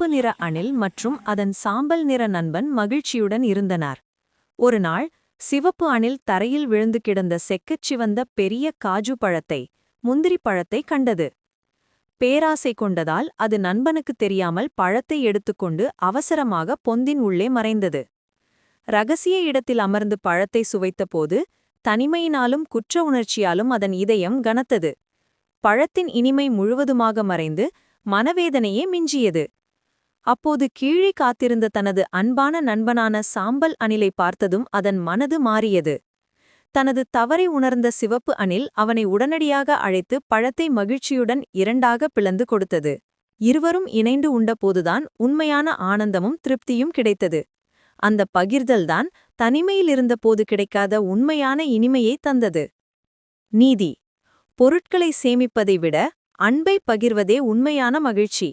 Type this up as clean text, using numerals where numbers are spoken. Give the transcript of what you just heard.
சிவப்பு நிற அணில் மற்றும் அதன் சாம்பல் நிற நண்பன் மகிழ்ச்சியுடன் இருந்தனர். ஒரு நாள் சிவப்பு அணில் தரையில் விழுந்து கிடந்த செக்கச் சிவந்த பெரிய காஜு பழத்தை, முந்திரி பழத்தை கண்டது. பேராசை கொண்டதால் அது நண்பனுக்குத் தெரியாமல் பழத்தை எடுத்துக்கொண்டு அவசரமாக பொந்தின் உள்ளே மறைந்தது. ரகசிய இடத்தில் அமர்ந்து பழத்தை சுவைத்தபோது தனிமையினாலும் குற்ற உணர்ச்சியாலும் அதன் இதயம் கனத்தது. பழத்தின் இனிமை முழுவதுமாக மறைந்து மனவேதனையே மிஞ்சியது. அப்போது கீழே காத்திருந்த தனது அன்பான நண்பனான சாம்பல் அணிலை பார்த்ததும் அதன் மனது மாறியது. தனது தவறை உணர்ந்த சிவப்பு அணில் அவனை உடனடியாக அழைத்து பழத்தை மகிழ்ச்சியுடன் இரண்டாக பிளந்து கொடுத்தது. இருவரும் இணைந்து உண்டபோதுதான் உண்மையான ஆனந்தமும் திருப்தியும் கிடைத்தது. அந்த பகிர்தல்தான் தனிமையிலிருந்தபோது கிடைக்காத உண்மையான இனிமையை தந்தது. நீதி: பொருட்களை சேமிப்பதை விட அன்பை பகிர்வதே உண்மையான மகிழ்ச்சி.